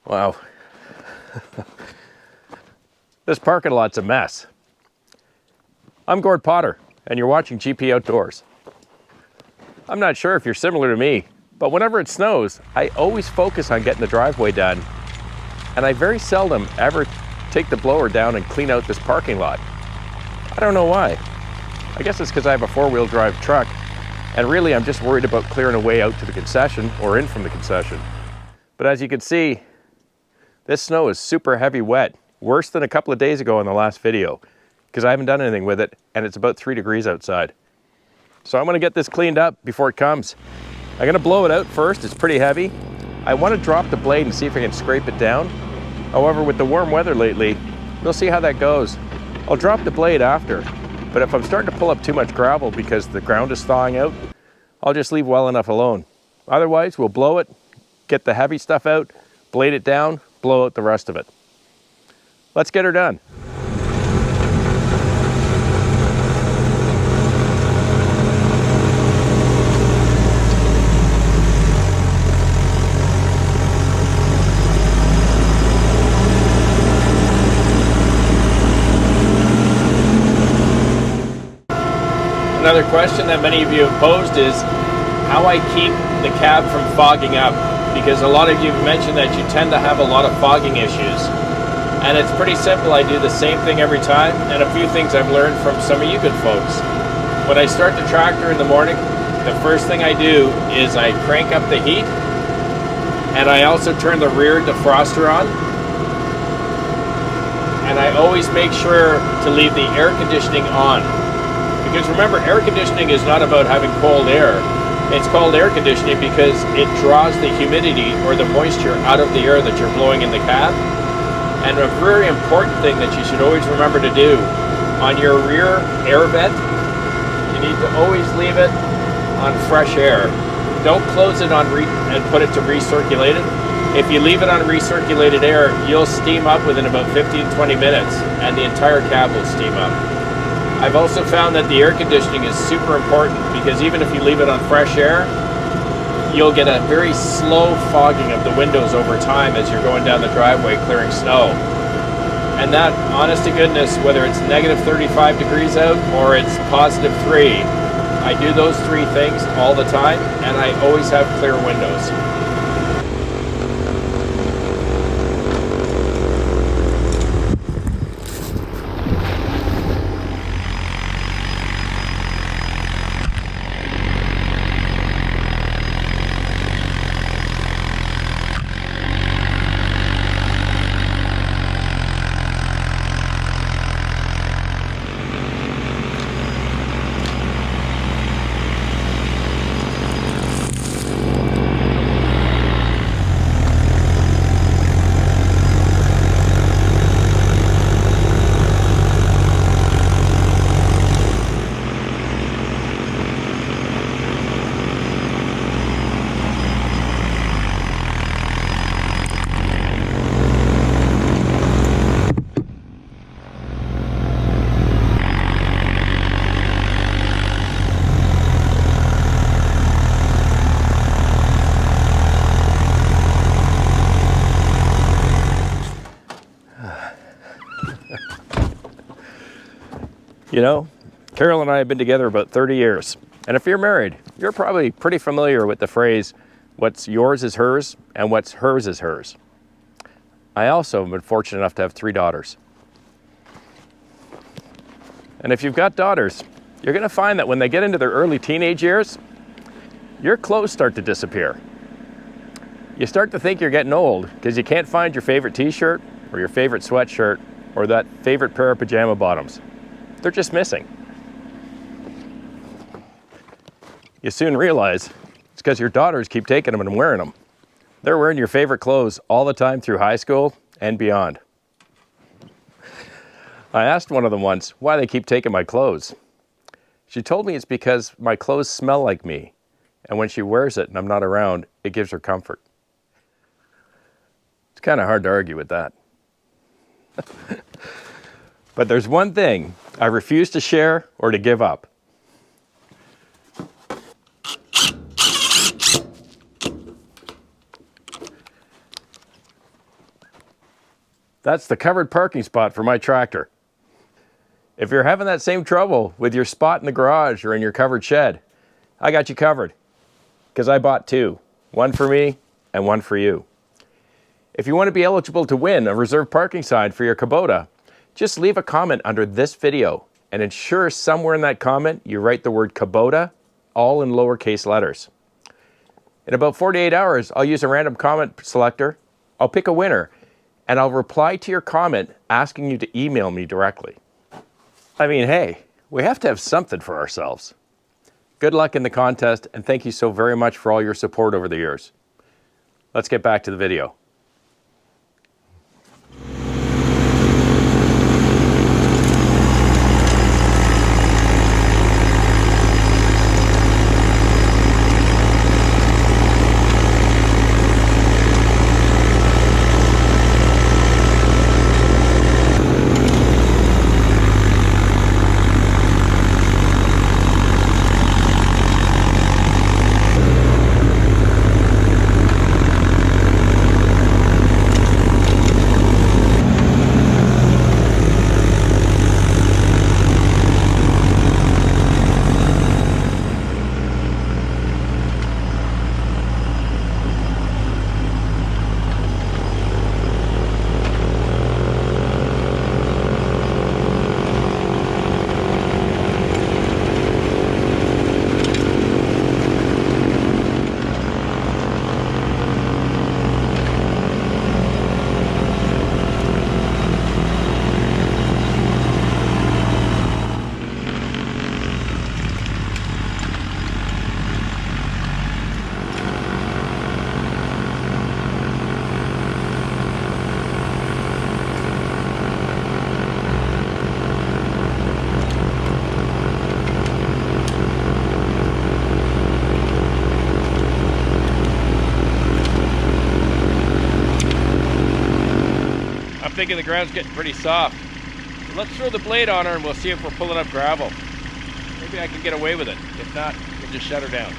Wow. This parking lot's a mess. I'm Gord Potter, and you're watching GP Outdoors. I'm not sure if you're similar to me, but whenever it snows, I always focus on getting the driveway done, and I very seldom ever take the blower down and clean out this parking lot. I don't know why. I guess it's because I have a four-wheel drive truck, and really I'm just worried about clearing a way out to the concession or in from the concession. But as you can see, this snow is super heavy wet, worse than a couple of days ago in the last video, because I haven't done anything with it, and it's about 3 degrees outside. So I'm gonna get this cleaned up before it comes. I'm gonna blow it out first, it's pretty heavy. I wanna drop the blade and see if I can scrape it down. However, with the warm weather lately, we'll see how that goes. I'll drop the blade after, but if I'm starting to pull up too much gravel because the ground is thawing out, I'll just leave well enough alone. Otherwise, we'll blow it, get the heavy stuff out, blade it down, blow out the rest of it. Let's get her done. Another question that many of you have posed is how I keep the cab from fogging up, because a lot of you have mentioned that you tend to have a lot of fogging issues. And it's pretty simple. I do the same thing every time, and a few things I've learned from some of you good folks. When I start the tractor in the morning, the first thing I do is I crank up the heat, and I also turn the rear defroster on. And I always make sure to leave the air conditioning on. Because remember, air conditioning is not about having cold air. It's called air conditioning because it draws the humidity or the moisture out of the air that you're blowing in the cab. And a very important thing that you should always remember to do, on your rear air vent, you need to always leave it on fresh air. Don't close it on and put it to recirculate it. If you leave it on recirculated air, you'll steam up within about 15 to 20 minutes and the entire cab will steam up. I've also found that the air conditioning is super important because even if you leave it on fresh air, you'll get a very slow fogging of the windows over time as you're going down the driveway clearing snow. And that, honest to goodness, whether it's negative 35 degrees out or it's positive 3, I do those three things all the time and I always have clear windows. You know, Carol and I have been together about 30 years. And if you're married, you're probably pretty familiar with the phrase, what's yours is hers, and what's hers is hers. I also have been fortunate enough to have 3 daughters. And if you've got daughters, you're going to find that when they get into their early teenage years, your clothes start to disappear. You start to think you're getting old because you can't find your favorite t-shirt or your favorite sweatshirt or that favorite pair of pajama bottoms. They're just missing. You soon realize it's because your daughters keep taking them and wearing them. They're wearing your favorite clothes all the time through high school and beyond. I asked one of them once why they keep taking my clothes. She told me it's because my clothes smell like me, and when she wears it and I'm not around, it gives her comfort. It's kind of hard to argue with that. But there's one thing I refuse to share or to give up. That's the covered parking spot for my tractor. If you're having that same trouble with your spot in the garage or in your covered shed, I got you covered, because I bought two, one for me and one for you. If you want to be eligible to win a reserved parking sign for your Kubota, just leave a comment under this video and ensure somewhere in that comment you write the word Kubota, all in lowercase letters. In about 48 hours, I'll use a random comment selector, I'll pick a winner, and I'll reply to your comment asking you to email me directly. I mean, hey, we have to have something for ourselves. Good luck in the contest, and thank you so very much for all your support over the years. Let's get back to the video. I'm thinking the ground's getting pretty soft. Let's throw the blade on her and we'll see if we're pulling up gravel. Maybe I can get away with it. If not, we'll just shut her down.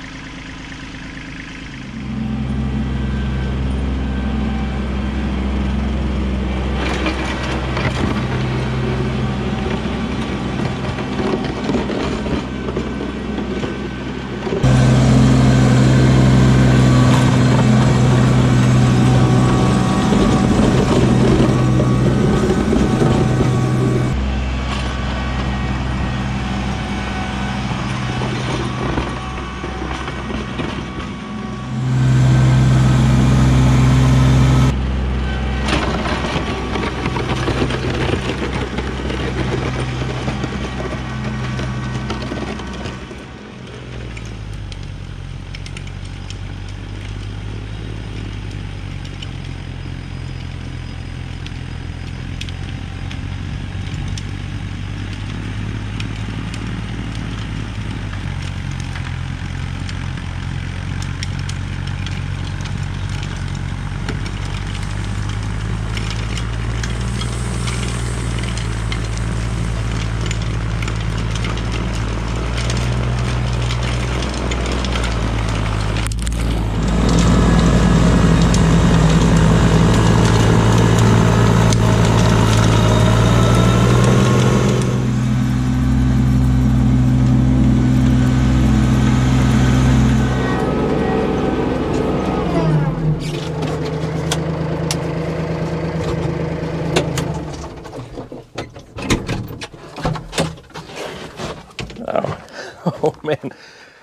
Oh man,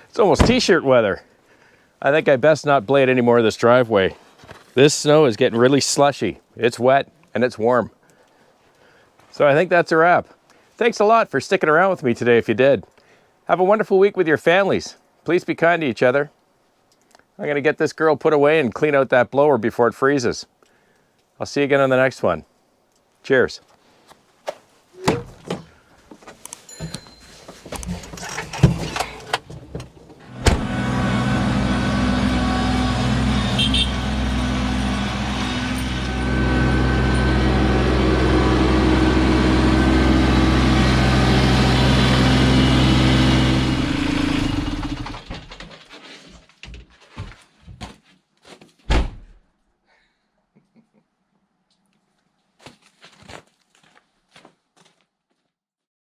it's almost t-shirt weather. I think I best not blade any more of this driveway. This snow is getting really slushy. It's wet and it's warm. So I think that's a wrap. Thanks a lot for sticking around with me today if you did. Have a wonderful week with your families. Please be kind to each other. I'm gonna get this girl put away and clean out that blower before it freezes. I'll see you again on the next one. Cheers.